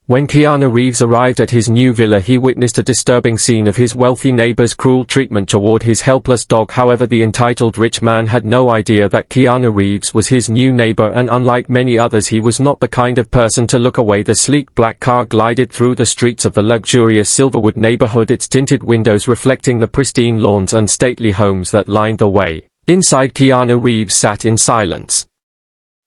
When Keanu Reeves arrived at his new villa, he witnessed a disturbing scene of his wealthy neighbor's cruel treatment toward his helpless dog. However, the entitled rich man had no idea that Keanu Reeves was his new neighbor, and unlike many others, he was not the kind of person to look away. The sleek black car glided through the streets of the luxurious Silverwood neighborhood, its tinted windows reflecting the pristine lawns and stately homes that lined the way. Inside, Keanu Reeves sat in silence,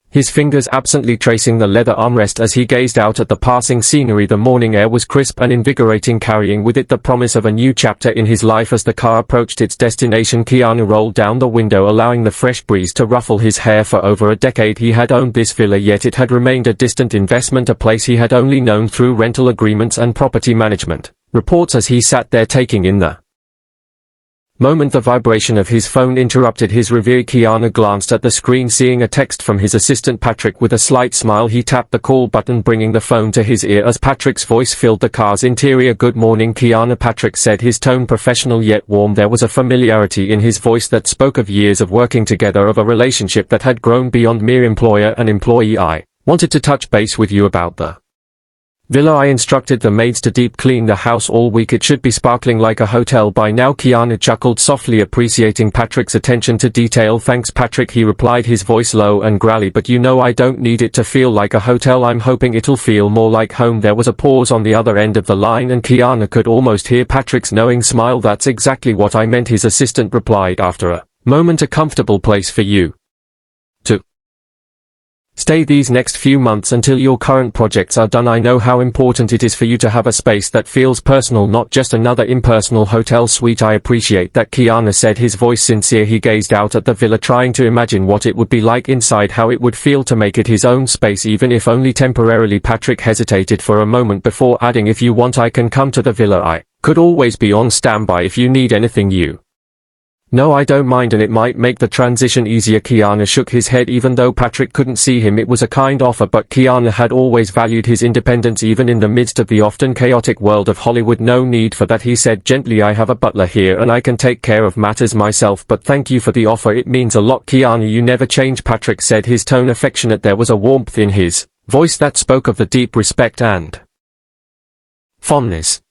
his fingers absently tracing the leather armrest as he gazed out at the passing scenery. The morning air was crisp and invigorating, carrying with it the promise of a new chapter in his life. As the car approached its destination, Keanu rolled down the window, allowing the fresh breeze to ruffle his hair. For over a decade he had owned this villa, yet it had remained a distant investment, a place he had only known through rental agreements and property management reports. As he sat there taking in the moment, the vibration of his phone interrupted his reverie. Keanu glanced at the screen, seeing a text from his assistant Patrick. With a slight smile, he tapped the call button, bringing the phone to his ear as Patrick's voice filled the car's interior. "Good morning, Keanu," Patrick said, his tone professional yet warm. There was a familiarity in his voice that spoke of years of working together, of a relationship that had grown beyond mere employer and employee. "I wanted to touch base with you about the villa. I instructed the maids to deep clean the house all week. It should be sparkling like a hotel by now." Keanu chuckled softly, appreciating Patrick's attention to detail. "Thanks, Patrick," he replied, his voice low and growly, "but you know I don't need it to feel like a hotel. I'm hoping it'll feel more like home." There was a pause on the other end of the line, and Keanu could almost hear Patrick's knowing smile. "That's exactly what I meant," his assistant replied after a moment. "A comfortable place for you to stay these next few months until your current projects are done. I know how important it is for you to have a space that feels personal, not just another impersonal hotel suite." "I appreciate that," Keanu said, his voice sincere. He gazed out at the villa, trying to imagine what it would be like inside, how it would feel to make it his own space, even if only temporarily. Patrick hesitated for a moment before adding, "If you want, I can come to the villa. I could always be on standby if you need anything." "You No, I don't mind, and it might make the transition easier." Keanu shook his head. Even though Patrick couldn't see him, it was a kind offer, but Keanu had always valued his independence, even in the midst of the often chaotic world of Hollywood. "No need for that," he said gently. "I have a butler here and I can take care of matters myself, but thank you for the offer. It means a lot." "Keanu, you never change," Patrick said, his tone affectionate. There was a warmth in his voice that spoke of the deep respect and fondness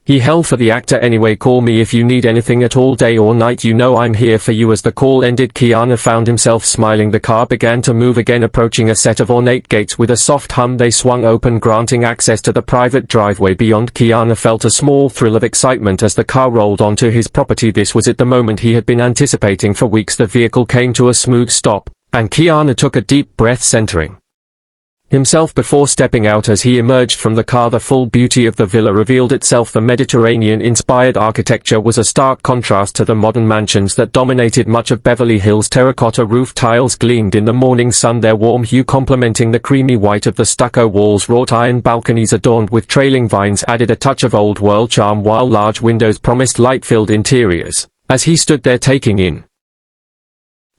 he held for the actor. "Anyway, call me if you need anything at all, day or night. You know I'm here for you." As the call ended, Keanu found himself smiling. The car began to move again, approaching a set of ornate gates. With a soft hum, they swung open, granting access to the private driveway beyond. Keanu felt a small thrill of excitement as the car rolled onto his property. This was it, the moment he had been anticipating for weeks. The vehicle came to a smooth stop, and Keanu took a deep breath, centering himself before stepping out. As he emerged from the car, the full beauty of the villa revealed itself. The Mediterranean-inspired architecture was a stark contrast to the modern mansions that dominated much of Beverly Hills. Terracotta roof tiles gleamed in the morning sun, their warm hue complementing the creamy white of the stucco walls. Wrought iron balconies adorned with trailing vines added a touch of old-world charm, while large windows promised light-filled interiors. As he stood there taking in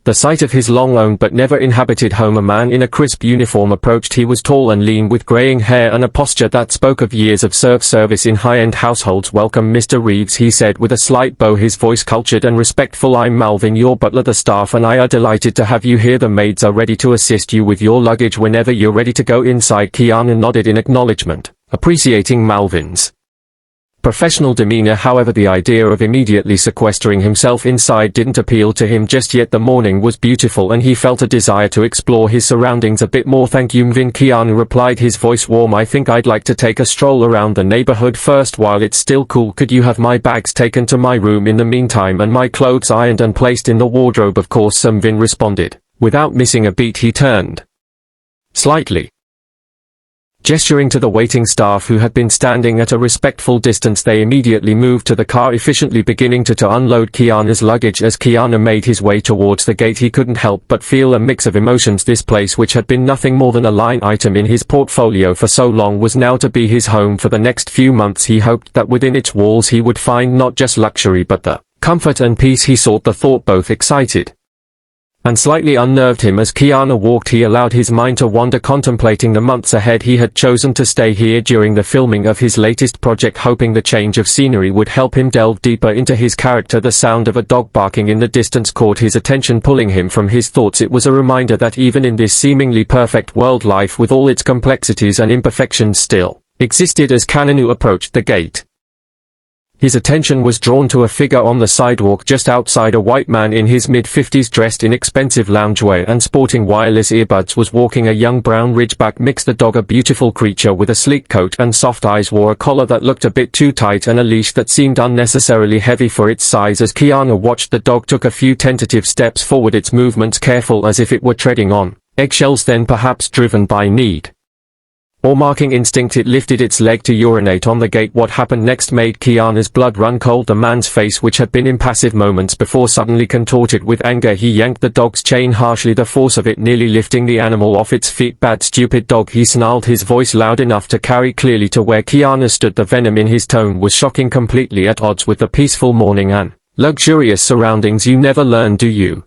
the sight of his long-owned but never inhabited home, a man in a crisp uniform approached. He was tall and lean, with graying hair and a posture that spoke of years of service in high-end households. "Welcome, Mr. Reeves," he said with a slight bow, his voice cultured and respectful. "I'm Malvin, your butler. The staff and I are delighted to have you here. The maids are ready to assist you with your luggage whenever you're ready to go inside." Keanu nodded in acknowledgement, appreciating Malvin's professional demeanor. However, the idea of immediately sequestering himself inside didn't appeal to him just yet. The morning was beautiful and he felt a desire to explore his surroundings a bit more. "Thank you, Mvin," Keanu replied, his voice warm. "I think I'd like to take a stroll around the neighborhood first while it's still cool. Could you have my bags taken to my room in the meantime and my clothes ironed and placed in the wardrobe?" "Of course," Mvin responded. Without missing a beat, he turned slightly, gesturing to the waiting staff who had been standing at a respectful distance. They immediately moved to the car, efficiently beginning to unload Keanu's luggage. As Keanu made his way towards the gate, he couldn't help but feel a mix of emotions. This place, which had been nothing more than a line item in his portfolio for so long, was now to be his home for the next few months. He hoped that within its walls he would find not just luxury but the comfort and peace he sought. The thought both excited and slightly unnerved him. As Keanu walked, he allowed his mind to wander, contemplating the months ahead. He had chosen to stay here during the filming of his latest project, hoping the change of scenery would help him delve deeper into his character. The sound of a dog barking in the distance caught his attention, pulling him from his thoughts. It was a reminder that even in this seemingly perfect world, life with all its complexities and imperfections still existed as Keanu approached the gate. His attention was drawn to a figure on the sidewalk just outside. A white man in his mid-50s dressed in expensive loungewear and sporting wireless earbuds was walking a young brown Ridgeback mix. The dog, a beautiful creature with a sleek coat and soft eyes, wore a collar that looked a bit too tight and a leash that seemed unnecessarily heavy for its size. As Keanu watched, the dog took a few tentative steps forward, its movements careful as if it were treading on eggshells. Then, perhaps driven by need or marking instinct, it lifted its leg to urinate on the gate. What happened next made Keanu's blood run cold. The man's face, which had been impassive moments before, suddenly contorted with anger. He yanked the dog's chain harshly, the force of it nearly lifting the animal off its feet. "Bad stupid dog," he snarled, his voice loud enough to carry clearly to where Keanu stood. The venom in his tone was shocking, completely at odds with the peaceful morning and luxurious surroundings. "You never learn, do you?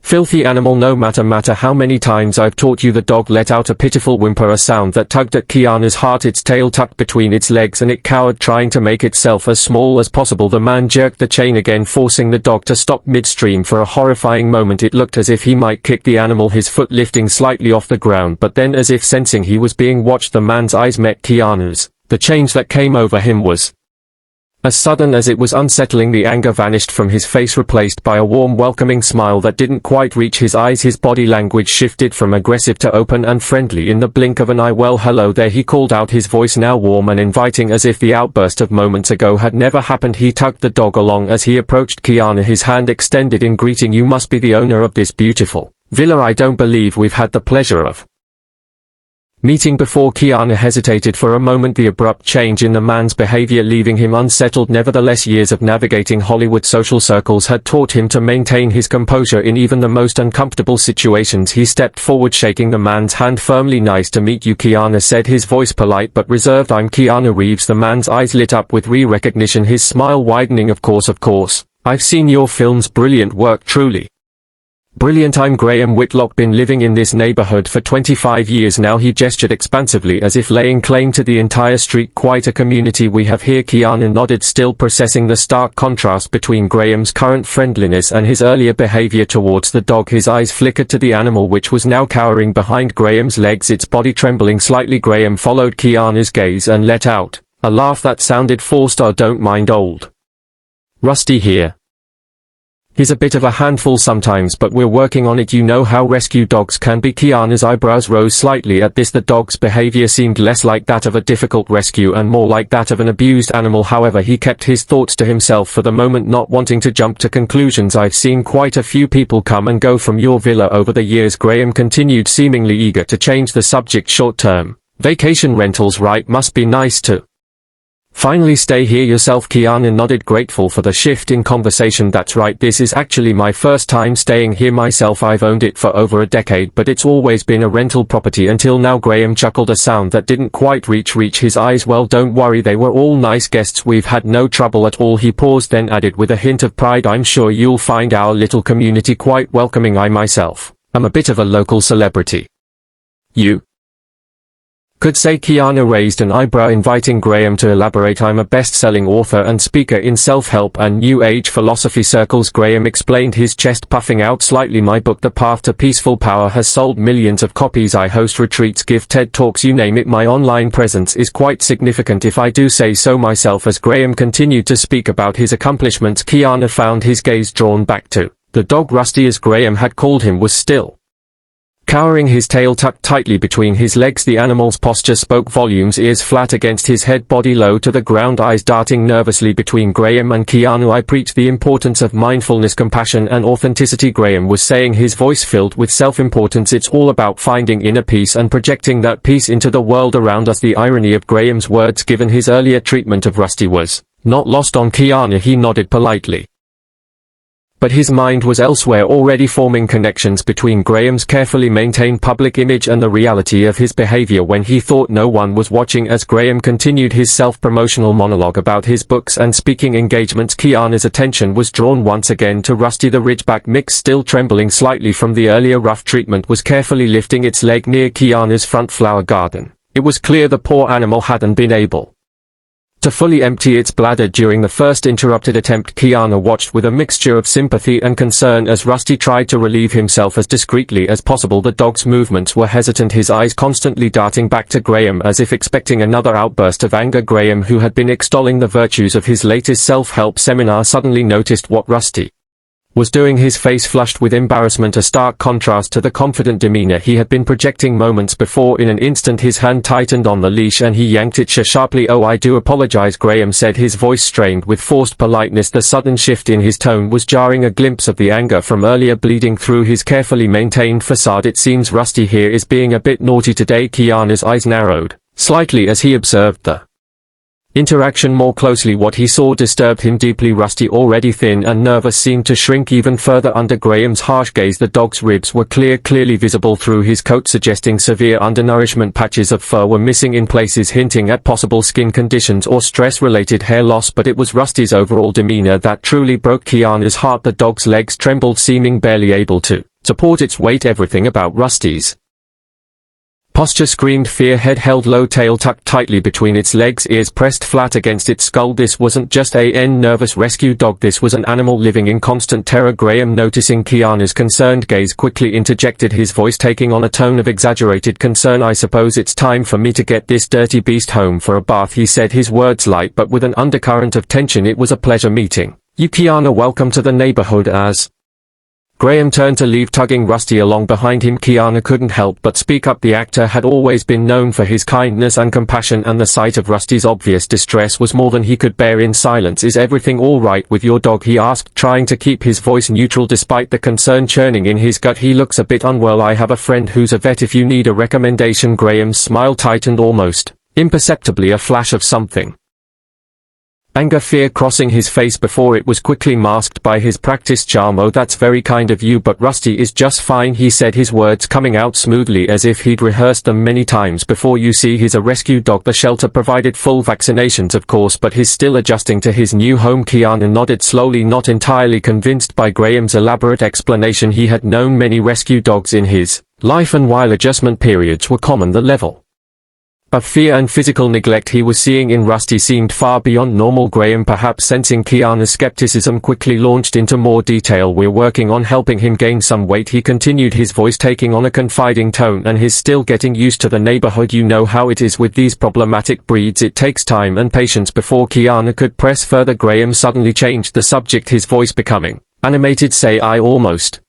Filthy animal, no matter how many times I've taught you." The dog let out a pitiful whimper, a sound that tugged at Keanu's heart, its tail tucked between its legs, and it cowered, trying to make itself as small as possible. The man jerked the chain again, forcing the dog to stop midstream. For a horrifying moment it looked as if he might kick the animal, his foot lifting slightly off the ground, but then, as if sensing he was being watched, the man's eyes met Keanu's. The change that came over him was as sudden as it was unsettling. The anger vanished from his face, replaced by a warm, welcoming smile that didn't quite reach his eyes. His body language shifted from aggressive to open and friendly in the blink of an eye. "Well, hello there," he called out, his voice now warm and inviting as if the outburst of moments ago had never happened. He tugged the dog along as he approached Keanu, his hand extended in greeting. "You must be the owner of this beautiful villa. I don't believe we've had the pleasure of meeting before." Keanu hesitated for a moment, the abrupt change in the man's behavior leaving him unsettled. Nevertheless, years of navigating Hollywood social circles had taught him to maintain his composure in even the most uncomfortable situations. He stepped forward, shaking the man's hand firmly. "Nice to meet you," Keanu said, his voice polite but reserved. "I'm Keanu Reeves." The man's eyes lit up with recognition, his smile widening. Of course. I've seen your films. Brilliant work, truly brilliant. I'm Graham Whitlock, been living in this neighborhood for 25 years now." He gestured expansively as if laying claim to the entire street. "Quite a community we have here." Keanu nodded, still processing the stark contrast between Graham's current friendliness and his earlier behavior towards the dog. His eyes flickered to the animal, which was now cowering behind Graham's legs, its body trembling slightly. Graham followed Keanu's gaze and let out a laugh that sounded forced. "Oh, don't mind old Rusty here. He's a bit of a handful sometimes, but we're working on it. You know how rescue dogs can be." Keanu's eyebrows rose slightly at this. The dog's behavior seemed less like that of a difficult rescue and more like that of an abused animal. However, he kept his thoughts to himself for the moment, not wanting to jump to conclusions. "I've seen quite a few people come and go from your villa over the years," Graham continued, seemingly eager to change the subject. "Short-term vacation rentals, right? Must be nice to finally stay here yourself." Keanu nodded, grateful for the shift in conversation. "That's right, this is actually my first time staying here myself. I've owned it for over a decade, but it's always been a rental property until now." Graham chuckled, a sound that didn't quite reach his eyes. "Well, don't worry, they were all nice guests. We've had no trouble at all." He paused, then added with a hint of pride, "I'm sure you'll find our little community quite welcoming. I myself am a bit of a local celebrity. You could say." Keanu raised an eyebrow, inviting Graham to elaborate. "I'm a best-selling author and speaker in self-help and New Age philosophy circles," Graham explained, his chest puffing out slightly. "My book, The Path to Peaceful Power, has sold millions of copies. I host retreats, give TED Talks, you name it. My online presence is quite significant, if I do say so myself." As Graham continued to speak about his accomplishments, Keanu found his gaze drawn back to the dog. Rusty, as Graham had called him, was still cowering, his tail tucked tightly between his legs. The animal's posture spoke volumes, ears flat against his head, body low to the ground, eyes darting nervously between Graham and Keanu. "I preach the importance of mindfulness, compassion and authenticity," Graham was saying, his voice filled with self-importance. "It's all about finding inner peace and projecting that peace into the world around us." The irony of Graham's words, given his earlier treatment of Rusty, was not lost on Keanu. He nodded politely, but his mind was elsewhere, already forming connections between Graham's carefully maintained public image and the reality of his behavior when he thought no one was watching. As Graham continued his self-promotional monologue about his books and speaking engagements, Keanu's attention was drawn once again to Rusty. The Ridgeback mix, still trembling slightly from the earlier rough treatment, was carefully lifting its leg near Keanu's front flower garden. It was clear the poor animal hadn't been able to fully empty its bladder during the first interrupted attempt. Keanu watched with a mixture of sympathy and concern as Rusty tried to relieve himself as discreetly as possible. The dog's movements were hesitant, his eyes constantly darting back to Graham as if expecting another outburst of anger. Graham, who had been extolling the virtues of his latest self-help seminar, suddenly noticed what Rusty was doing. His face flushed with embarrassment, a stark contrast to the confident demeanor he had been projecting moments before. In an instant his hand tightened on the leash and he yanked it sharply. "Oh, I do apologize," Graham said, his voice strained with forced politeness. The sudden shift in his tone was jarring, a glimpse of the anger from earlier bleeding through his carefully maintained facade. "It seems Rusty here is being a bit naughty today." Keanu's eyes narrowed slightly as he observed the interaction more closely. What he saw disturbed him deeply. Rusty, already thin and nervous, seemed to shrink even further under Graham's harsh gaze. The dog's ribs were clearly visible through his coat, suggesting severe undernourishment. Patches of fur were missing in places, hinting at possible skin conditions or stress-related hair loss. But it was Rusty's overall demeanor that truly broke Keanu's heart. The dog's legs trembled, seeming barely able to support its weight. Everything about Rusty's posture screamed fear. Head held low, tail tucked tightly between its legs, ears pressed flat against its skull. This wasn't just a nervous rescue dog, this was an animal living in constant terror. Graham, noticing Keanu's concerned gaze, quickly interjected, his voice taking on a tone of exaggerated concern. "I suppose it's time for me to get this dirty beast home for a bath," he said, his words light but with an undercurrent of tension. "It was a pleasure meeting you, Keanu. Welcome to the neighborhood." As Graham turned to leave, tugging Rusty along behind him, Keanu couldn't help but speak up. The actor had always been known for his kindness and compassion, and the sight of Rusty's obvious distress was more than he could bear in silence. "Is everything all right with your dog?" he asked, trying to keep his voice neutral despite the concern churning in his gut. "He looks a bit unwell. I have a friend who's a vet if you need a recommendation." Graham's smile tightened, almost imperceptibly, a flash of something anger, fear crossing his face before it was quickly masked by his practiced charm. "Oh, that's very kind of you, but Rusty is just fine," he said, his words coming out smoothly as if he'd rehearsed them many times before. "You see, he's a rescue dog. The shelter provided full vaccinations, of course, but he's still adjusting to his new home." Keanu nodded slowly, not entirely convinced by Graham's elaborate explanation. He had known many rescue dogs in his life, and while adjustment periods were common, the level of fear and physical neglect he was seeing in Rusty seemed far beyond normal. Graham, perhaps sensing Keanu's skepticism, quickly launched into more detail. "We're working on helping him gain some weight," he continued, his voice taking on a confiding tone, "and he's still getting used to the neighborhood. You know how it is with these problematic breeds. It takes time and patience." Before Keanu could press further, Graham suddenly changed the subject, his voice becoming animated. "Say, I almost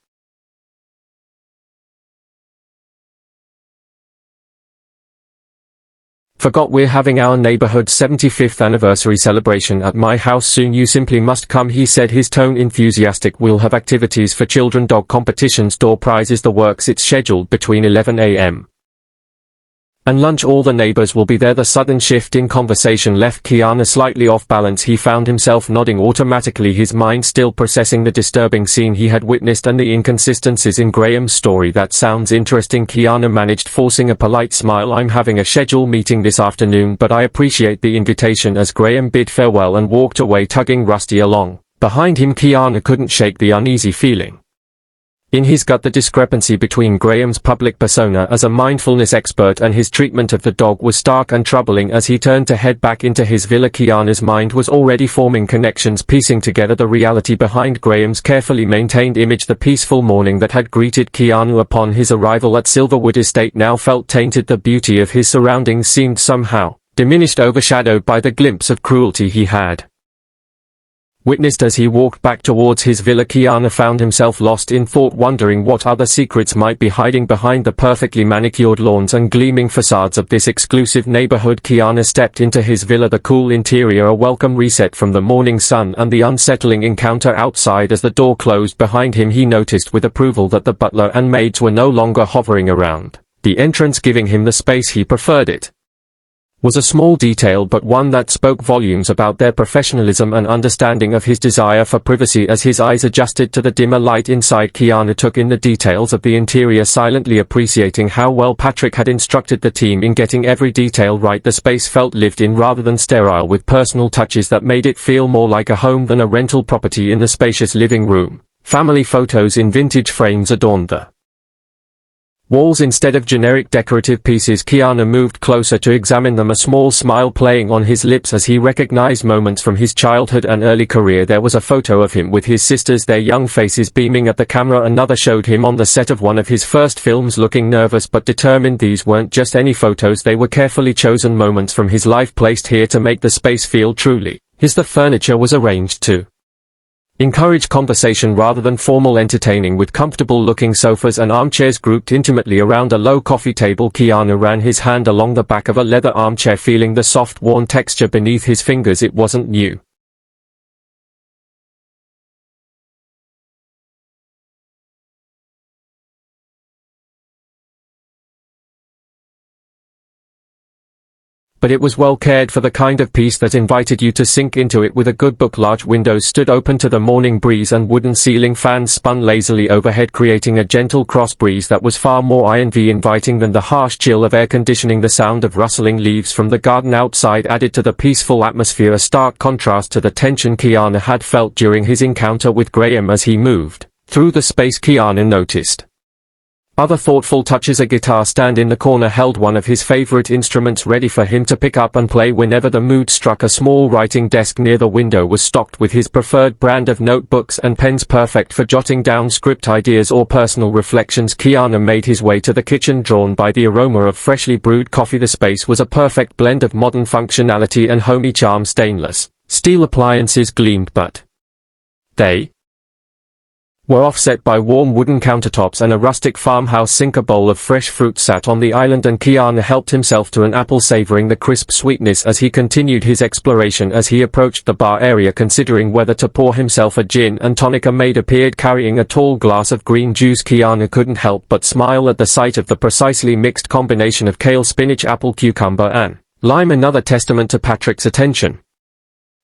forgot we're having our neighborhood's 75th anniversary celebration at my house soon. You simply must come," he said, his tone enthusiastic. "We'll have activities for children, dog competitions, door prizes, the works. It's scheduled between 11 a.m. and lunch. All the neighbors will be there." The sudden shift in conversation left Keanu slightly off balance. He found himself nodding automatically, his mind still processing the disturbing scene he had witnessed and the inconsistencies in Graham's story. "That sounds interesting," Keanu managed, forcing a polite smile. "I'm having a scheduled meeting this afternoon, but I appreciate the invitation." As Graham bid farewell and walked away, tugging Rusty along behind him, Keanu couldn't shake the uneasy feeling in his gut. The discrepancy between Graham's public persona as a mindfulness expert and his treatment of the dog was stark and troubling. As he turned to head back into his villa, Keanu's mind was already forming connections, piecing together the reality behind Graham's carefully maintained image. The peaceful morning that had greeted Keanu upon his arrival at Silverwood Estate now felt tainted. The beauty of his surroundings seemed somehow diminished, overshadowed by the glimpse of cruelty he had witnessed. As he walked back towards his villa, Keanu found himself lost in thought, wondering what other secrets might be hiding behind the perfectly manicured lawns and gleaming facades of this exclusive neighborhood. Keanu stepped into his villa, the cool interior a welcome reset from the morning sun and the unsettling encounter outside. As the door closed behind him, he noticed with approval that the butler and maids were no longer hovering around the entrance, giving him the space he preferred. It was a small detail, but one that spoke volumes about their professionalism and understanding of his desire for privacy. As his eyes adjusted to the dimmer light inside, Keanu took in the details of the interior, silently appreciating how well Patrick had instructed the team in getting every detail right. The space felt lived in rather than sterile, with personal touches that made it feel more like a home than a rental property. In the spacious living room, family photos in vintage frames adorned the walls instead of generic decorative pieces. Keanu moved closer to examine them, a small smile playing on his lips as he recognized moments from his childhood and early career. There was a photo of him with his sisters, their young faces beaming at the camera. Another showed him on the set of one of his first films looking nervous but determined. These weren't just any photos, they were carefully chosen moments from his life placed here to make the space feel truly his. The furniture was arranged to encourage conversation rather than formal entertaining, with comfortable-looking sofas and armchairs grouped intimately around a low coffee table. Keanu ran his hand along the back of a leather armchair, feeling the soft, worn texture beneath his fingers. It wasn't new, but it was well cared for, the kind of peace that invited you to sink into it with a good book. Large windows stood open to the morning breeze, and wooden ceiling fans spun lazily overhead, creating a gentle cross breeze that was far more inviting than the harsh chill of air conditioning. The sound of rustling leaves from the garden outside added to the peaceful atmosphere, a stark contrast to the tension Keanu had felt during his encounter with Graham. As he moved through the space, Keanu noticed other thoughtful touches. A guitar stand in the corner held one of his favorite instruments, ready for him to pick up and play whenever the mood struck. A small writing desk near the window was stocked with his preferred brand of notebooks and pens, perfect for jotting down script ideas or personal reflections. Keanu made his way to the kitchen, drawn by the aroma of freshly brewed coffee. The space was a perfect blend of modern functionality and homey charm. Stainless steel appliances gleamed, but they were offset by warm wooden countertops, and a rustic farmhouse sink. A bowl of fresh fruit sat on the island, and Keanu helped himself to an apple, savoring the crisp sweetness as he continued his exploration. As he approached the bar area, considering whether to pour himself a gin and tonic, a maid appeared carrying a tall glass of green juice. Keanu couldn't help but smile at the sight of the precisely mixed combination of kale, spinach, apple, cucumber, and lime, another testament to Patrick's attention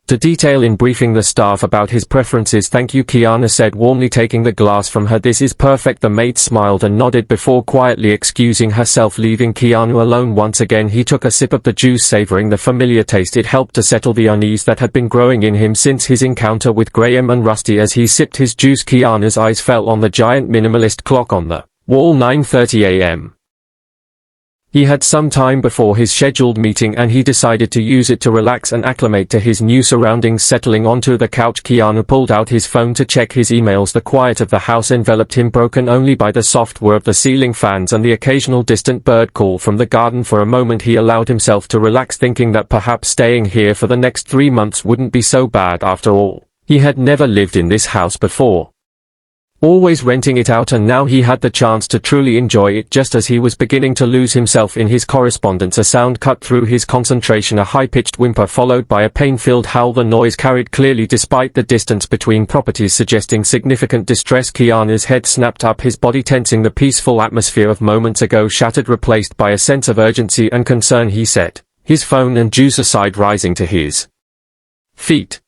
to detail in briefing the staff about his preferences. "Thank you," Keanu said warmly, taking the glass from her. "This is perfect." The maid smiled and nodded before quietly excusing herself, leaving Keanu alone once again. He took a sip of the juice, savoring the familiar taste. It helped to settle the unease that had been growing in him since his encounter with Graham and Rusty. As he sipped his juice, Keanu's eyes fell on the giant minimalist clock on the wall. 9:30 a.m. He had some time before his scheduled meeting, and he decided to use it to relax and acclimate to his new surroundings. Settling onto the couch, Keanu pulled out his phone to check his emails. The quiet of the house enveloped him, broken only by the soft whir of the ceiling fans and the occasional distant bird call from the garden. For a moment he allowed himself to relax, thinking that perhaps staying here for the next 3 months wouldn't be so bad after all. He had never lived in this house before, always renting it out, and now he had the chance to truly enjoy it. Just as he was beginning to lose himself in his correspondence, a sound cut through his concentration, a high-pitched whimper followed by a pain-filled howl. The noise carried clearly despite the distance between properties, suggesting significant distress. Keanu's head snapped up, his body tensing. The peaceful atmosphere of moments ago shattered, replaced by a sense of urgency and concern. He set his phone and juice aside, rising to his feet.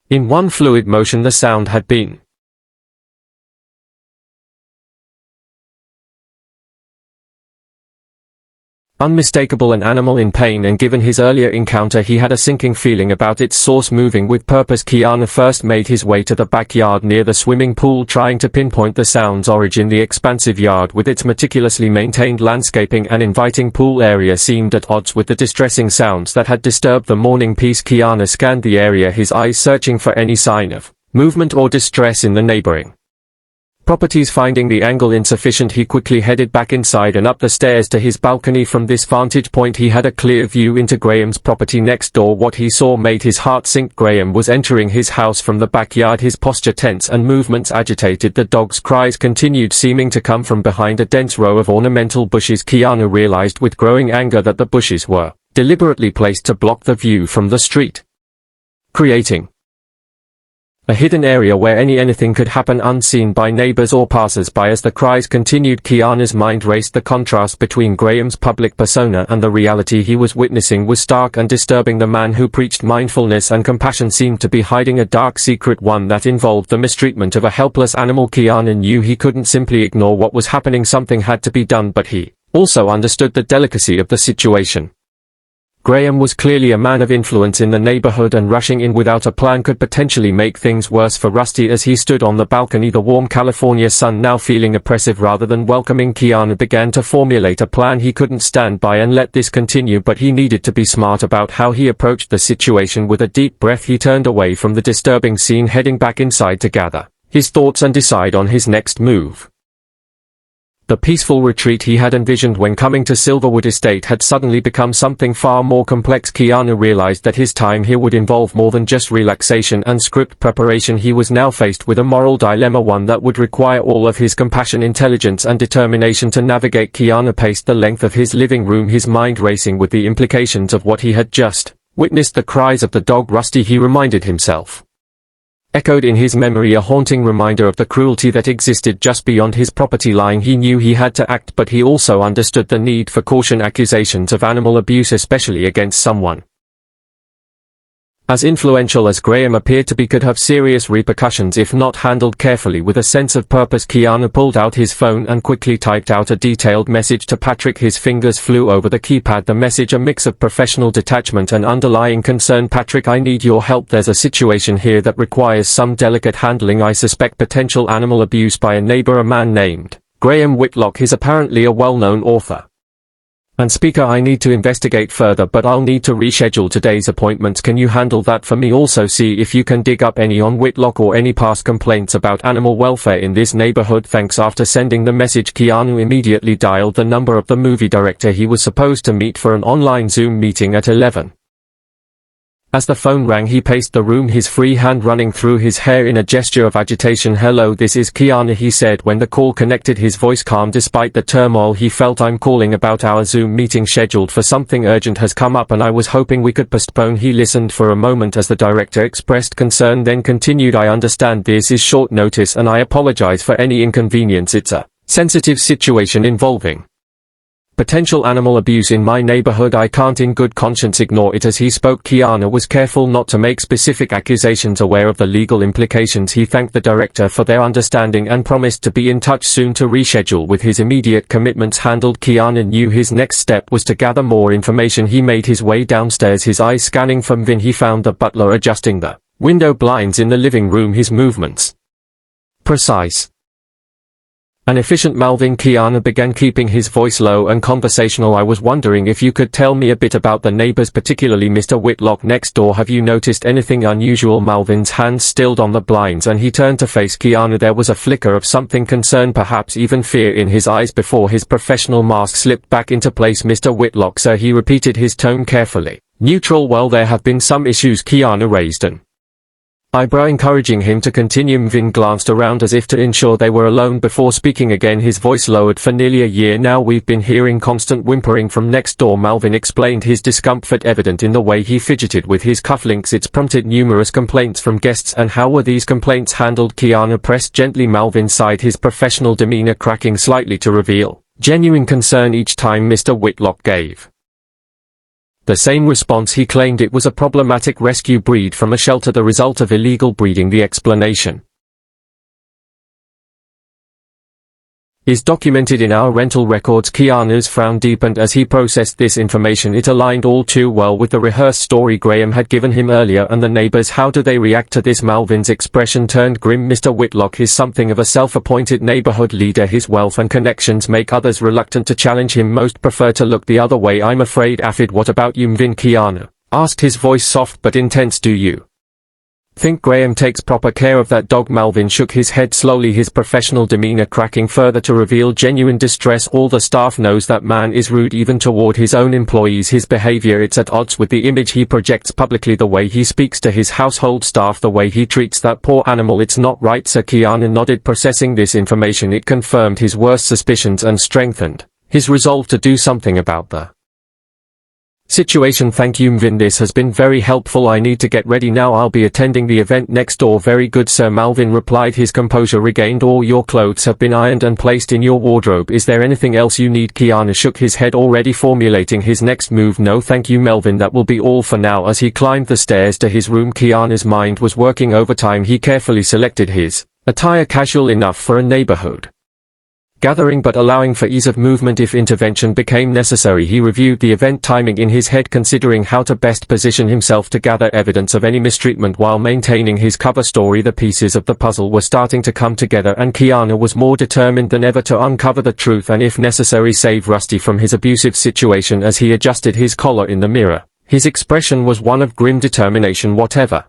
In one fluid motion, the sound had been unmistakable, an animal in pain, and given his earlier encounter he had a sinking feeling about its source. Moving with purpose, Keanu first made his way to the backyard near the swimming pool, trying to pinpoint the sound's origin. The expansive yard with its meticulously maintained landscaping and inviting pool area seemed at odds with the distressing sounds that had disturbed the morning peace. Keanu scanned the area, his eyes searching for any sign of movement or distress in the neighboring properties. Finding the angle insufficient, he quickly headed back inside and up the stairs to his balcony. From this vantage point he had a clear view into Graham's property next door. What he saw made his heart sink. Graham was entering his house from the backyard, his posture tense and movements agitated. The dog's cries continued, seeming to come from behind a dense row of ornamental bushes. Keanu realized with growing anger that the bushes were deliberately placed to block the view from the street, creating a hidden area where anything could happen unseen by neighbors or passers-by. As the cries continued, Keanu's mind raced. The contrast between Graham's public persona and the reality he was witnessing was stark and disturbing. The man who preached mindfulness and compassion seemed to be hiding a dark secret, one that involved the mistreatment of a helpless animal. Keanu knew he couldn't simply ignore what was happening. Something had to be done, but he also understood the delicacy of the situation. Graham was clearly a man of influence in the neighborhood, and rushing in without a plan could potentially make things worse for Rusty. As he stood on the balcony, the warm California sun now feeling oppressive rather than welcoming, Keanu began to formulate a plan. He couldn't stand by and let this continue, but he needed to be smart about how he approached the situation. With a deep breath, he turned away from the disturbing scene, heading back inside to gather his thoughts and decide on his next move. The peaceful retreat he had envisioned when coming to Silverwood Estate had suddenly become something far more complex. Keanu realized that his time here would involve more than just relaxation and script preparation. He was now faced with a moral dilemma, one that would require all of his compassion, intelligence, and determination to navigate. Keanu paced the length of his living room, his mind racing with the implications of what he had just witnessed. The cries of the dog Rusty, he reminded himself, echoed in his memory, a haunting reminder of the cruelty that existed just beyond his property line. He knew he had to act, but he also understood the need for caution. Accusations of animal abuse, especially against someone as influential as Graham appeared to be, could have serious repercussions if not handled carefully. With a sense of purpose, Keanu pulled out his phone and quickly typed out a detailed message to Patrick. His fingers flew over the keypad, the message a mix of professional detachment and underlying concern. Patrick, I need your help. There's a situation here that requires some delicate handling. I suspect potential animal abuse by a neighbor, a man named Graham Whitlock. Is apparently a well-known author and speaker. I need to investigate further, but I'll need to reschedule today's appointment. Can you handle that for me? Also see if you can dig up any on Whitlock or any past complaints about animal welfare in this neighborhood. Thanks. After sending the message, Keanu immediately dialed the number of the movie director he was supposed to meet for an online Zoom meeting at 11. As the phone rang, he paced the room, his free hand running through his hair in a gesture of agitation. Hello, this is Keanu, he said when the call connected, his voice calm despite the turmoil he felt. I'm calling about our Zoom meeting scheduled for something urgent has come up and I was hoping we could postpone. He listened for a moment as the director expressed concern, then continued, I understand this is short notice and I apologize for any inconvenience. It's a sensitive situation involving potential animal abuse in my neighborhood. I can't in good conscience ignore it. As he spoke, Keanu was careful not to make specific accusations, aware of the legal implications. He thanked the director for their understanding and promised to be in touch soon to reschedule. With his immediate commitments handled, Keanu knew his next step was to gather more information. He made his way downstairs, his eyes scanning from within. He found the butler adjusting the window blinds in the living room, his movements precise and efficient. Melvin, Keanu began, keeping his voice low and conversational. I was wondering if you could tell me a bit about the neighbors, particularly Mr. Whitlock next door. Have you noticed anything unusual? Melvin's hands stilled on the blinds and he turned to face Keanu. There was a flicker of something, concern, perhaps even fear in his eyes before his professional mask slipped back into place. Mr. Whitlock, sir, he repeated, his tone carefully neutral. Well, there have been some issues. Keanu raised an eyebrow, encouraging him to continue. Mvin glanced around as if to ensure they were alone before speaking again, his voice lowered. For nearly a year now we've been hearing constant whimpering from next door. Melvin explained, his discomfort evident in the way he fidgeted with his cufflinks. It's prompted numerous complaints from guests. And how were these complaints handled? Keanu pressed gently. Melvin sighed, his professional demeanor cracking slightly to reveal genuine concern. Each time Mr. Whitlock gave the same response. He claimed it was a problematic rescue breed from a shelter, the result of illegal breeding. The explanation is documented in our rental records. Keanu's frown deepened as he processed this information. It aligned all too well with the rehearsed story Graham had given him earlier. And the neighbors, how do they react to this? Melvin's expression turned grim. Mr. Whitlock is something of a self-appointed neighborhood leader. His wealth and connections make others reluctant to challenge him. Most prefer to look the other way, I'm afraid. Affid, what about you, Mvin? Keanu asked, his voice soft but intense. Do you think Graham takes proper care of that dog? Melvin shook his head slowly, his professional demeanor cracking further to reveal genuine distress. All the staff knows that man is rude even toward his own employees. His behavior, it's at odds with the image he projects publicly. The way he speaks to his household staff, the way he treats that poor animal, it's not right, sir. Keanu nodded, processing this information. It confirmed his worst suspicions and strengthened his resolve to do something about the situation. Thank you, Mvin, this has been very helpful. I need to get ready now. I'll be attending the event next door. Very good, sir, Melvin replied, his composure regained. All your clothes have been ironed and placed in your wardrobe. Is there anything else you need? Keanu shook his head, already formulating his next move. No thank you, Melvin, that will be all for now. As he climbed the stairs to his room, Keanu's mind was working overtime. He carefully selected his attire, casual enough for a neighborhood gathering but allowing for ease of movement if intervention became necessary. He reviewed the event timing in his head, considering how to best position himself to gather evidence of any mistreatment while maintaining his cover story. The pieces of the puzzle were starting to come together, and Keanu was more determined than ever to uncover the truth and, if necessary, save Rusty from his abusive situation. As he adjusted his collar in the mirror, his expression was one of grim determination. Whatever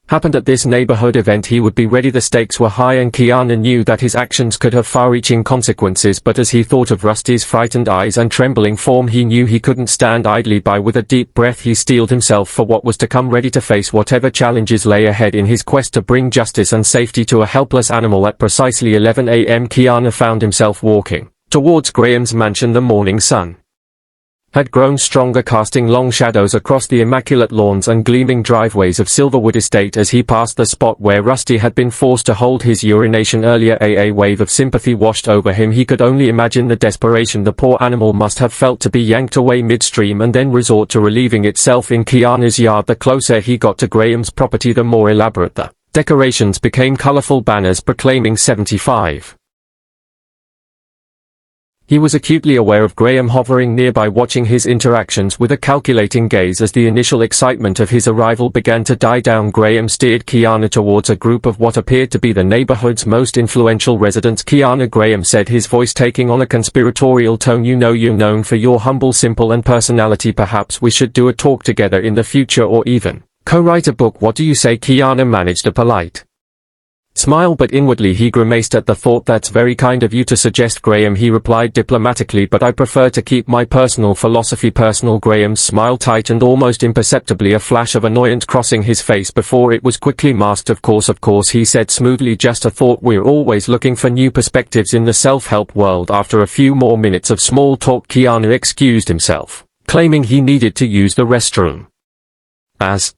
happened at this neighborhood event, he would be ready. The stakes were high, and Keanu knew that his actions could have far-reaching consequences, but as he thought of Rusty's frightened eyes and trembling form, he knew he couldn't stand idly by. With a deep breath, he steeled himself for what was to come, ready to face whatever challenges lay ahead in his quest to bring justice and safety to a helpless animal. At precisely 11 a.m., Keanu found himself walking towards Graham's mansion. The morning sun had grown stronger, casting long shadows across the immaculate lawns and gleaming driveways of Silverwood Estate. As he passed the spot where Rusty had been forced to hold his urination earlier, a wave of sympathy washed over him. He could only imagine the desperation the poor animal must have felt to be yanked away midstream and then resort to relieving itself in Keanu's yard. The closer he got to Graham's property, the more elaborate the decorations became, colorful banners proclaiming 75. He was acutely aware of Graham hovering nearby, watching his interactions with a calculating gaze. As the initial excitement of his arrival began to die down, Graham steered Keanu towards a group of what appeared to be the neighborhood's most influential residents. "Keanu," Graham said, his voice taking on a conspiratorial tone, "you know you're known for your humble, simple and personality. Perhaps we should do a talk together in the future, or even co-write a book. What do you say?" Keanu managed a polite smile, but inwardly he grimaced at the thought. "That's very kind of you to suggest, Graham," he replied diplomatically, "but I prefer to keep my personal philosophy personal." Graham's smile tightened almost imperceptibly, a flash of annoyance crossing his face before it was quickly masked. Of course," he said smoothly, "just a thought. We're always looking for new perspectives in the self-help world." After a few more minutes of small talk, Keanu excused himself, claiming he needed to use the restroom. As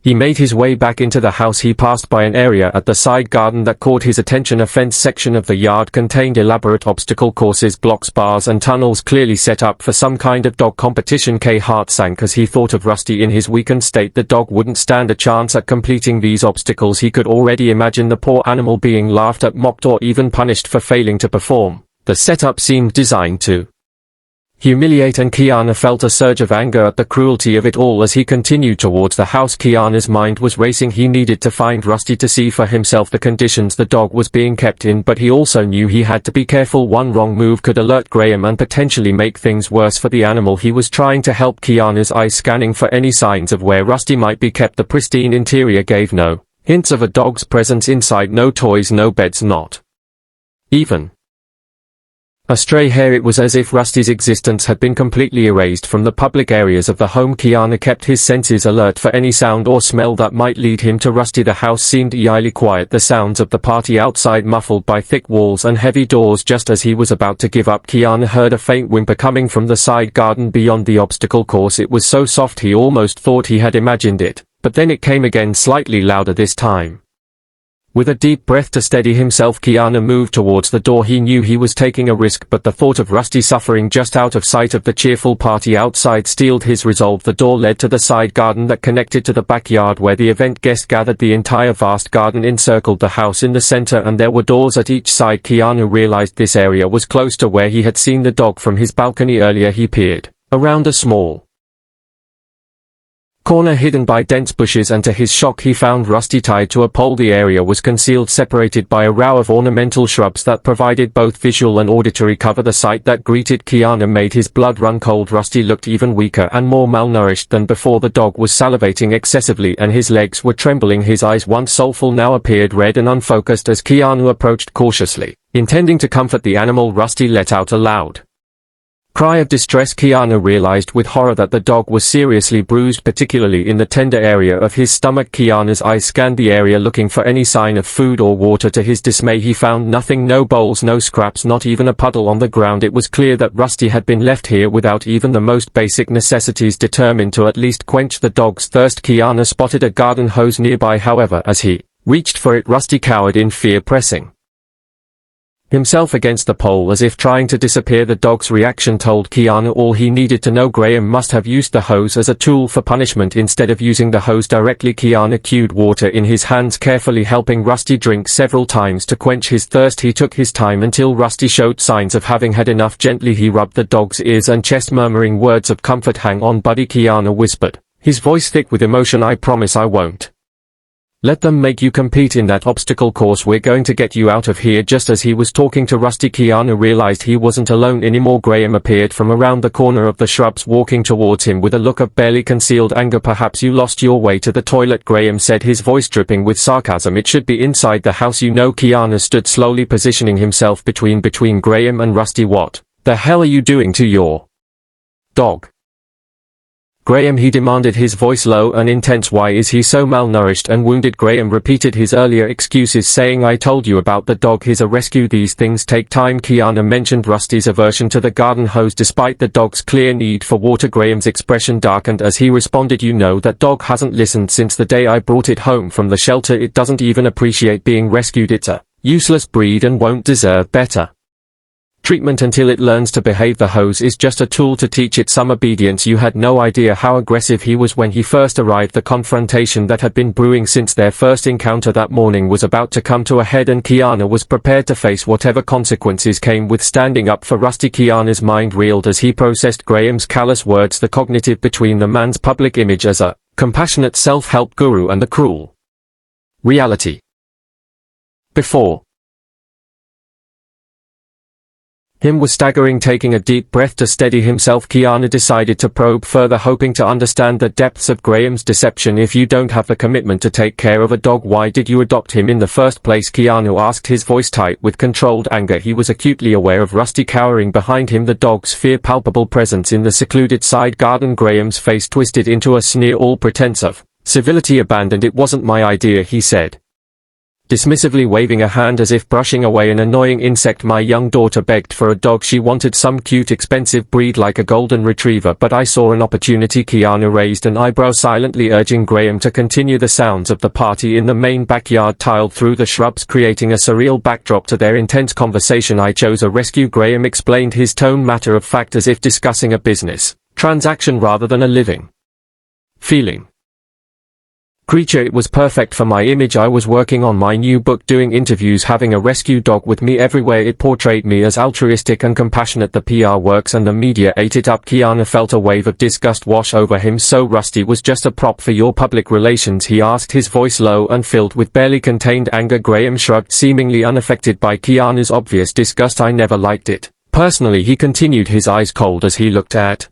he made his way back into the house, he passed by an area at the side garden that caught his attention. A fenced section of the yard contained elaborate obstacle courses, blocks, bars and tunnels, clearly set up for some kind of dog competition. K's heart sank as he thought of Rusty in his weakened state. The dog wouldn't stand a chance at completing these obstacles. He could already imagine the poor animal being laughed at, mocked or even punished for failing to perform. The setup seemed designed to humiliate, and Keanu felt a surge of anger at the cruelty of it all. As he continued towards the house, Keanu's mind was racing. He needed to find Rusty to see for himself the conditions the dog was being kept in, but he also knew he had to be careful. One wrong move could alert Graham and potentially make things worse for the animal he was trying to help. Keanu's eyes scanning for any signs of where Rusty might be kept. The pristine interior gave no hints of a dog's presence inside. No toys, no beds, not even a stray hair. It was as if Rusty's existence had been completely erased from the public areas of the home. Keanu kept his senses alert for any sound or smell that might lead him to Rusty. The house seemed eerily quiet, the sounds of the party outside muffled by thick walls and heavy doors. Just as he was about to give up, Keanu heard a faint whimper coming from the side garden beyond the obstacle course. It was so soft he almost thought he had imagined it, but then it came again, slightly louder this time. With a deep breath to steady himself, Keanu moved towards the door. He knew he was taking a risk, but the thought of Rusty suffering just out of sight of the cheerful party outside steeled his resolve. The door led to the side garden that connected to the backyard where the event guests gathered. The entire vast garden encircled the house in the center, and there were doors at each side. Keanu realized this area was close to where he had seen the dog from his balcony earlier. He peered around a small corner hidden by dense bushes, and to his shock he found Rusty tied to a pole. The area was concealed, separated by a row of ornamental shrubs that provided both visual and auditory cover. The sight that greeted Keanu made his blood run cold. Rusty looked even weaker and more malnourished than before. The dog was salivating excessively and his legs were trembling. His eyes, once soulful, now appeared red and unfocused. As Keanu approached cautiously, intending to comfort the animal, Rusty let out a loud cry of distress. Keanu realized with horror that the dog was seriously bruised, particularly in the tender area of his stomach. Keanu's eyes scanned the area looking for any sign of food or water. To his dismay he found nothing. No bowls, no scraps, not even a puddle on the ground. It was clear that Rusty had been left here without even the most basic necessities. Determined to at least quench the dog's thirst, Keanu spotted a garden hose nearby. However, as he reached for it, Rusty cowered in fear, pressing himself against the pole as if trying to disappear. The dog's reaction told Keanu all he needed to know. Graham must have used the hose as a tool for punishment instead of using the hose directly. Keanu cued water in his hands, carefully helping Rusty drink several times to quench his thirst. He took his time until Rusty showed signs of having had enough. Gently he rubbed the dog's ears and chest, murmuring words of comfort. "Hang on, buddy," Keanu whispered, his voice thick with emotion. "I promise I won't let them make you compete in that obstacle course. We're going to get you out of here." Just as he was talking to Rusty, Keanu realized he wasn't alone anymore. Graham appeared from around the corner of the shrubs, walking towards him with a look of barely concealed anger. "Perhaps you lost your way to the toilet," Graham said, his voice dripping with sarcasm. "It should be inside the house, you know." Keanu stood slowly, positioning himself between Graham and Rusty. "What the hell are you doing to your dog, Graham?" he demanded, his voice low and intense. "Why is he so malnourished and wounded?" Graham repeated his earlier excuses, saying, "I told you about the dog. He's a rescue. These things take time." Keanu mentioned Rusty's aversion to the garden hose despite the dog's clear need for water. Graham's expression darkened as he responded, "You know, that dog hasn't listened since the day I brought it home from the shelter. It doesn't even appreciate being rescued. It's a useless breed and won't deserve better treatment until it learns to behave. The hose is just a tool to teach it some obedience. You had no idea how aggressive he was when he first arrived." The confrontation that had been brewing since their first encounter that morning was about to come to a head, and Keanu was prepared to face whatever consequences came with standing up for Rusty. Keanu's mind reeled as he processed Graham's callous words, the cognitive between the man's public image as a compassionate self-help guru and the cruel reality before him was staggering. Taking a deep breath to steady himself, Keanu decided to probe further, hoping to understand the depths of Graham's deception. "If you don't have the commitment to take care of a dog, why did you adopt him in the first place?" Keanu asked, his voice tight with controlled anger. He was acutely aware of Rusty cowering behind him, the dog's fear palpable presence in the secluded side garden. Graham's face twisted into a sneer, all pretense of civility abandoned. "It wasn't my idea," he said, dismissively waving a hand as if brushing away an annoying insect. "My young daughter begged for a dog. She wanted some cute expensive breed like a golden retriever, but I saw an opportunity." Keanu raised an eyebrow, silently urging Graham to continue. The sounds of the party in the main backyard tiled through the shrubs, creating a surreal backdrop to their intense conversation. "I chose a rescue," Graham explained, his tone matter of fact as if discussing a business transaction rather than a living, feeling creature. "It was perfect for my image. I was working on my new book, doing interviews, having a rescue dog with me everywhere. It portrayed me as altruistic and compassionate. The PR works and the media ate it up." Keanu felt a wave of disgust wash over him. "So Rusty was just a prop for your public relations?" he asked, his voice low and filled with barely contained anger. Graham shrugged, seemingly unaffected by Keanu's obvious disgust. "I never liked it personally," he continued, his eyes cold as he looked at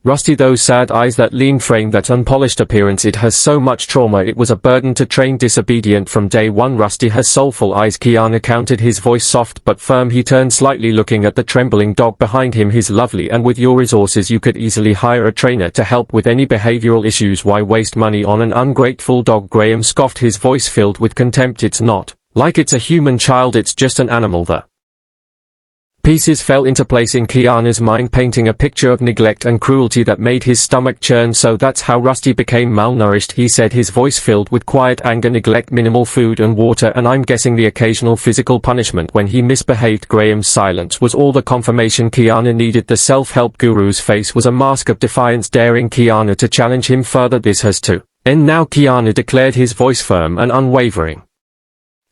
Rusty, those sad eyes, that lean frame, that unpolished appearance. "It has so much trauma. It was a burden to train, disobedient from day one." "Rusty has soulful eyes," Keanu countered, his voice soft but firm. He turned slightly, looking at the trembling dog behind him. "He's lovely, and with your resources you could easily hire a trainer to help with any behavioral issues. Why waste money on an ungrateful dog?" Graham scoffed, his voice filled with contempt. "It's not like it's a human child. It's just an animal." The pieces fell into place in Keanu's mind, painting a picture of neglect and cruelty that made his stomach churn. "So that's how Rusty became malnourished," he said, his voice filled with quiet anger. "Neglect, minimal food and water, and I'm guessing the occasional physical punishment when he misbehaved." Graham's silence was all the confirmation Keanu needed. The self-help guru's face was a mask of defiance, daring Keanu to challenge him further. "This has to end now," Keanu declared, his voice firm and unwavering.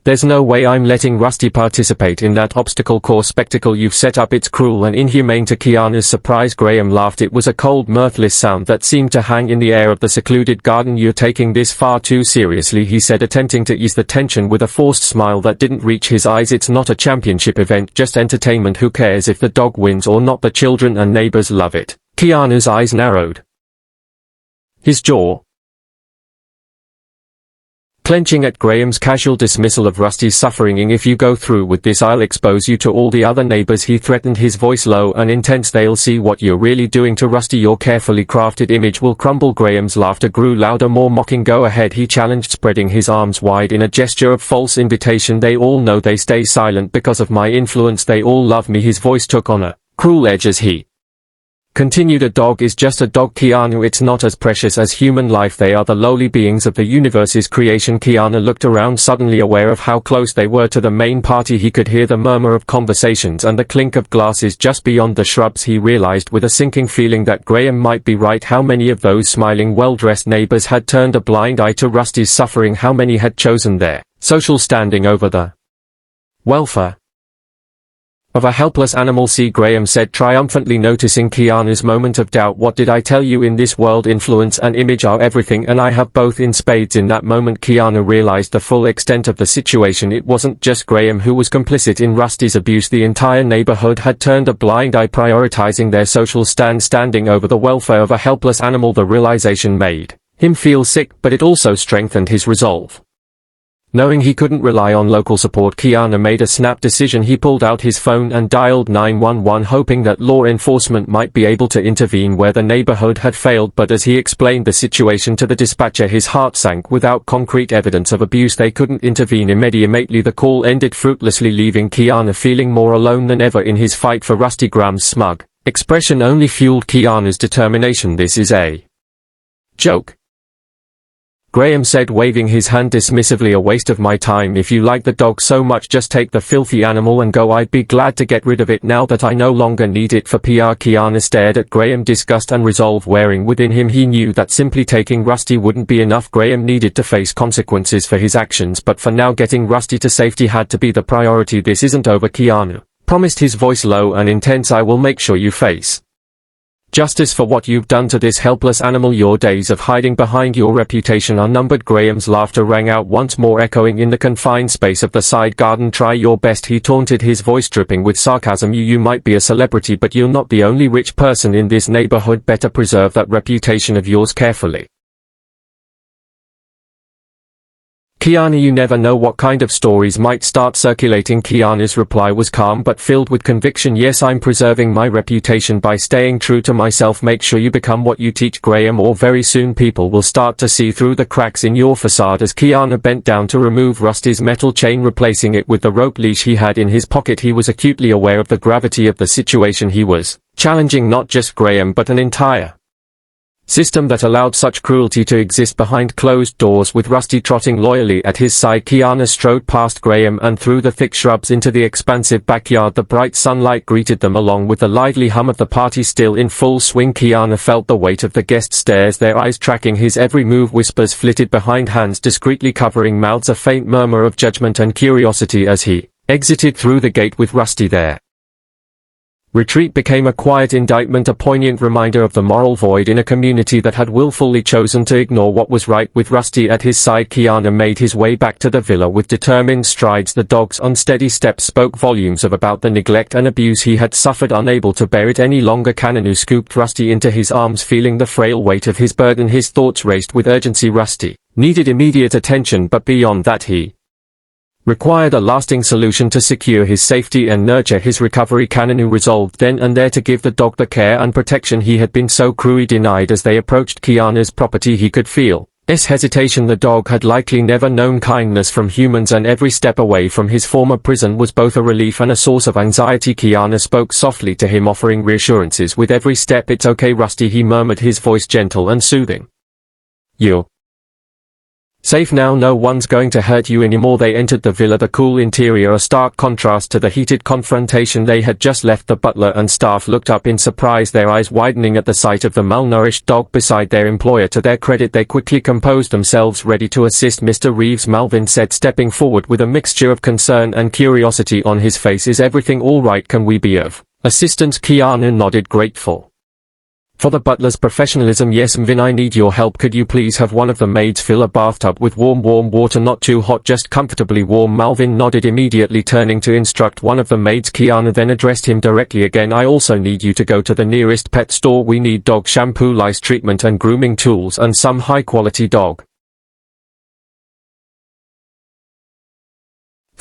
"There's no way I'm letting Rusty participate in that obstacle course spectacle you've set up. It's cruel and inhumane." To Keanu's surprise, Graham laughed. It was a cold, mirthless sound that seemed to hang in the air of the secluded garden. "You're taking this far too seriously," he said, attempting to ease the tension with a forced smile that didn't reach his eyes. "It's not a championship event, just entertainment. Who cares if the dog wins or not? The children and neighbors love it." Keanu's eyes narrowed, his jaw clenching at Graham's casual dismissal of Rusty's suffering. "If you go through with this, I'll expose you to all the other neighbors," he threatened, his voice low and intense. "They'll see what you're really doing to Rusty. Your carefully crafted image will crumble." Graham's laughter grew louder, more mocking. "Go ahead," he challenged, spreading his arms wide in a gesture of false invitation. "They all know they stay silent because of my influence. They all love me." His voice took on a cruel edge as he Continued, a dog is just a dog, Keanu. It's not as precious as human life. They are the lowly beings of the universe's creation. Keanu looked around, suddenly aware of how close they were to the main party. He could hear the murmur of conversations and the clink of glasses just beyond the shrubs. He realized with a sinking feeling that Graham might be right. How many of those smiling, well-dressed neighbors had turned a blind eye to Rusty's suffering? How many had chosen their social standing over the welfare of a helpless animal? See, Graham said triumphantly, noticing Keanu's moment of doubt. What did I tell you? In this world, influence and image are everything, and I have both in spades. In that moment, Keanu realized the full extent of the situation. It wasn't just Graham who was complicit in Rusty's abuse. The entire neighborhood had turned a blind eye, prioritizing their social standing over the welfare of a helpless animal. The realization made him feel sick, but it also strengthened his resolve. Knowing he couldn't rely on local support, Keanu made a snap decision. He pulled out his phone and dialed 911, hoping that law enforcement might be able to intervene where the neighborhood had failed. But as he explained the situation to the dispatcher, his heart sank. Without concrete evidence of abuse, they couldn't intervene immediately. The call ended fruitlessly, leaving Keanu feeling more alone than ever in his fight for Rusty. Graham's smug expression only fueled Keanu's determination. This is a joke, Graham said, waving his hand dismissively. A waste of my time. If you like the dog so much, just take the filthy animal and go. I'd be glad to get rid of it now that I no longer need it for PR. Keanu stared at Graham, disgust and resolve wearing within him. He knew that simply taking Rusty wouldn't be enough. Graham needed to face consequences for his actions, but for now, getting Rusty to safety had to be the priority. This isn't over, Keanu promised, his voice low and intense. I will make sure you face justice for what you've done to this helpless animal. Your days of hiding behind your reputation are numbered. Graham's laughter rang out once more, echoing in the confined space of the side garden. Try your best, he taunted, his voice dripping with sarcasm. You might be a celebrity, but you're not the only rich person in this neighborhood. Better preserve that reputation of yours carefully. Keanu, you never know what kind of stories might start circulating. Keanu's reply was calm but filled with conviction. Yes, I'm preserving my reputation by staying true to myself. Make sure you become what you teach, Graham, or very soon people will start to see through the cracks in your facade. As Keanu bent down to remove Rusty's metal chain, replacing it with the rope leash he had in his pocket, he was acutely aware of the gravity of the situation. He was challenging not just Graham but an entire system that allowed such cruelty to exist behind closed doors. With Rusty trotting loyally at his side, Keanu strode past Graham and through the thick shrubs into the expansive backyard. The bright sunlight greeted them, along with the lively hum of the party still in full swing. Keanu felt the weight of the guest stares, their eyes tracking his every move. Whispers flitted behind, hands discreetly covering mouths, a faint murmur of judgment and curiosity as he exited through the gate with Rusty there. Retreat became a quiet indictment, a poignant reminder of the moral void in a community that had willfully chosen to ignore what was right. With Rusty at his side, Keanu made his way back to the villa with determined strides. The dog's unsteady steps spoke volumes about the neglect and abuse he had suffered. Unable to bear it any longer, Keanu scooped Rusty into his arms, feeling the frail weight of his burden. His thoughts raced with urgency. Rusty needed immediate attention, but beyond that, he required a lasting solution to secure his safety and nurture his recovery. Keanu resolved then and there to give the dog the care and protection he had been so cruelly denied. As they approached Keanu's property, he could feel his hesitation. The dog had likely never known kindness from humans, and every step away from his former prison was both a relief and a source of anxiety. Keanu spoke softly to him, offering reassurances with every step. It's okay, Rusty, he murmured, his voice gentle and soothing. You're safe now, no one's going to hurt you anymore. They entered the villa, the cool interior a stark contrast to the heated confrontation they had just left. The butler and staff looked up in surprise, their eyes widening at the sight of the malnourished dog beside their employer. To their credit, they quickly composed themselves, ready to assist. Mr. Reeves, Malvin said, stepping forward with a mixture of concern and curiosity on his face. Is everything all right? Can we be of assistance? Keanu nodded, grateful for the butler's professionalism. Yes, Mvin, I need your help. Could you please have one of the maids fill a bathtub with warm water, not too hot, just comfortably warm? Malvin nodded, immediately turning to instruct one of the maids. Keanu then addressed him directly again. I also need you to go to the nearest pet store. We need dog shampoo, lice treatment and grooming tools, and some high-quality dog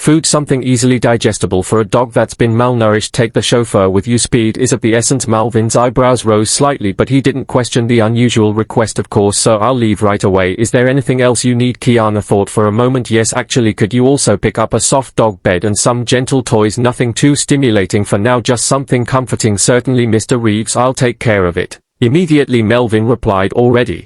Food something easily digestible for a dog that's been malnourished. Take the chauffeur with you. Speed is of the essence. Malvin's eyebrows rose slightly, but he didn't question the unusual request. Of course, sir, I'll leave right away. Is there anything else you need? Keanu thought for a moment. Yes, actually, could you also pick up a soft dog bed and some gentle toys? Nothing too stimulating for now, just something comforting. Certainly, Mr. Reeves, I'll take care of it. Immediately Melvin replied. Already.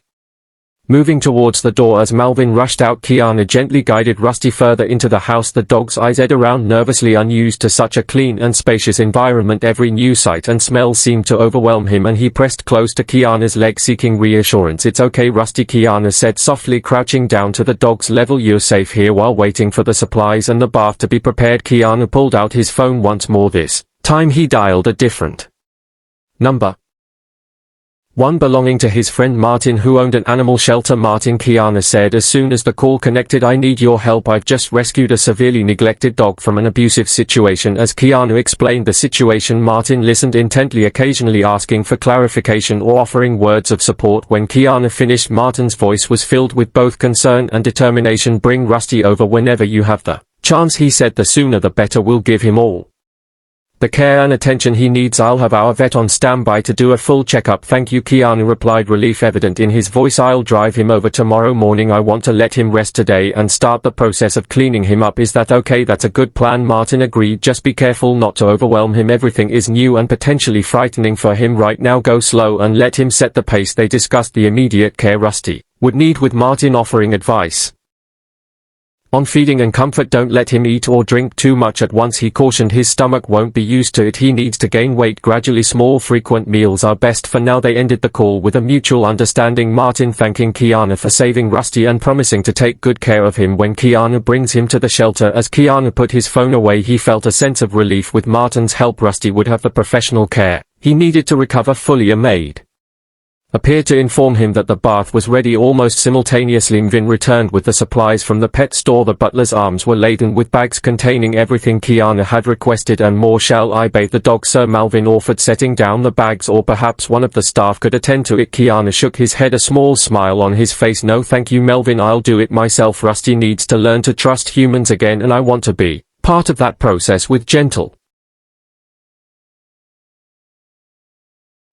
Moving towards the door as Melvin rushed out, Keanu gently guided Rusty further into the house. The dog's eyes edged around nervously. Unused to such a clean and spacious environment, every new sight and smell seemed to overwhelm him, and he pressed close to Keanu's leg seeking reassurance. It's okay, Rusty, Keanu said softly, crouching down to the dog's level. You're safe here. While waiting for the supplies and the bath to be prepared, Keanu pulled out his phone once more. This time he dialed a different number. One belonging to his friend Martin, who owned an animal shelter. Martin, Keanu said as soon as the call connected, I need your help. I've just rescued a severely neglected dog from an abusive situation. As Keanu explained the situation, Martin listened intently, occasionally asking for clarification or offering words of support. When Keanu finished, Martin's voice was filled with both concern and determination. Bring Rusty over whenever you have the chance, he said. The sooner the better. We'll give him all the care and attention he needs. I'll have our vet on standby to do a full checkup. Thank you, Keanu replied, relief evident in his voice. I'll drive him over tomorrow morning. I want to let him rest today and start the process of cleaning him up. Is that okay? That's a good plan, Martin agreed. Just be careful not to overwhelm him. Everything is new and potentially frightening for him right now. Go slow and let him set the pace. They discussed the immediate care Rusty would need, with Martin offering advice on feeding and comfort. Don't let him eat or drink too much at once, he cautioned. His stomach won't be used to it. He needs to gain weight gradually. Small frequent meals are best for now. They ended the call with a mutual understanding, Martin thanking Keanu for saving Rusty and promising to take good care of him when Keanu brings him to the shelter. As Keanu put his phone away, he felt a sense of relief. With Martin's help, Rusty would have the professional care he needed to recover fully. A maid appeared to inform him that the bath was ready. Almost simultaneously, Melvin returned with the supplies from the pet store. The butler's arms were laden with bags containing everything Keanu had requested and more. Shall I bathe the dog, sir? Melvin offered, setting down the bags. Or perhaps one of the staff could attend to it. Keanu shook his head, a small smile on his face. No thank you, Melvin, I'll do it myself. Rusty needs to learn to trust humans again, and I want to be part of that process. With gentle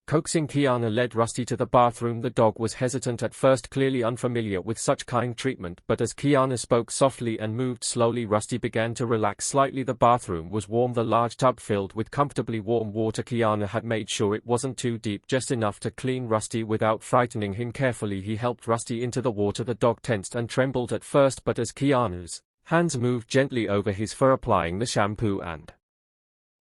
coaxing, Keanu led Rusty to the bathroom. The dog was hesitant at first, clearly unfamiliar with such kind treatment, but as Keanu spoke softly and moved slowly, Rusty began to relax slightly. The bathroom was warm, the large tub filled with comfortably warm water. Keanu had made sure it wasn't too deep, just enough to clean Rusty without frightening him. Carefully he helped Rusty into the water. The dog tensed and trembled at first, but as Keanu's hands moved gently over his fur, applying the shampoo and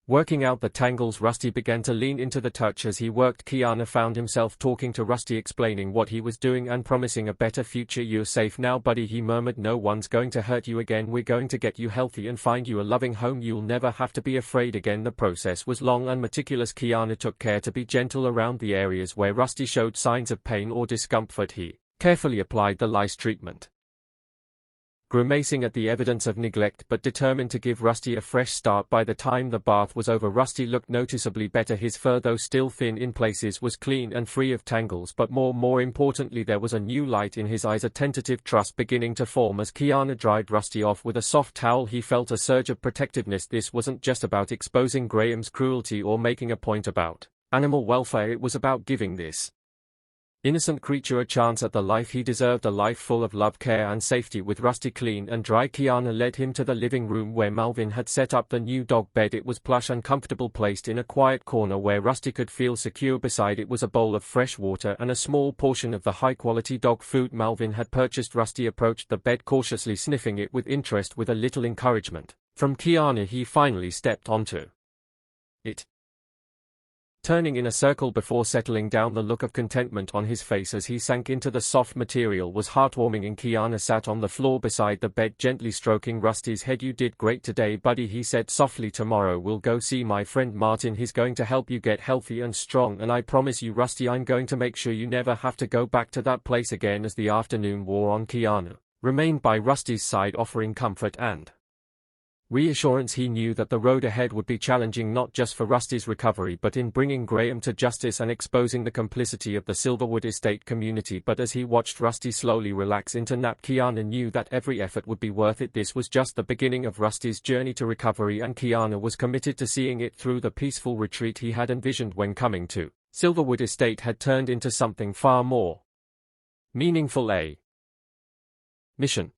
working out the tangles, Rusty began to lean into the touch. As he worked, Keanu found himself talking to Rusty, explaining what he was doing and promising a better future. You're safe now, buddy, he murmured. No one's going to hurt you again. We're going to get you healthy and find you a loving home. You'll never have to be afraid again. The process was long and meticulous. Keanu took care to be gentle around the areas where Rusty showed signs of pain or discomfort. He carefully applied the lice treatment, grimacing at the evidence of neglect but determined to give Rusty a fresh start. By the time the bath was over, Rusty looked noticeably better. His fur, though still thin in places, was clean and free of tangles, but more importantly, there was a new light in his eyes, a tentative trust beginning to form. As Keanu dried Rusty off with a soft towel, he felt a surge of protectiveness. This wasn't just about exposing Graham's cruelty or making a point about animal welfare. It was about giving this innocent creature a chance at the life he deserved, a life full of love, care and safety. With Rusty clean and dry, Keanu led him to the living room where Melvin had set up the new dog bed. It was plush and comfortable, placed in a quiet corner where Rusty could feel secure. Beside it was a bowl of fresh water and a small portion of the high-quality dog food Melvin had purchased. Rusty approached the bed cautiously, sniffing it with interest. With a little encouragement from Keanu, he finally stepped onto it, turning in a circle before settling down. The look of contentment on his face as he sank into the soft material was heartwarming. And Keanu sat on the floor beside the bed, gently stroking Rusty's head. You did great today, buddy, he said softly. Tomorrow we'll go see my friend Martin. He's going to help you get healthy and strong, and I promise you, Rusty, I'm going to make sure you never have to go back to that place again. As the afternoon wore on, Keanu remained by Rusty's side, offering comfort and reassurance. He knew that the road ahead would be challenging, not just for Rusty's recovery but in bringing Graham to justice and exposing the complicity of the Silverwood Estate community. But as he watched Rusty slowly relax into nap, Keanu knew that every effort would be worth it. This was just the beginning of Rusty's journey to recovery, and Keanu was committed to seeing it through. The peaceful retreat he had envisioned when coming to Silverwood Estate had turned into something far more meaningful. A mission.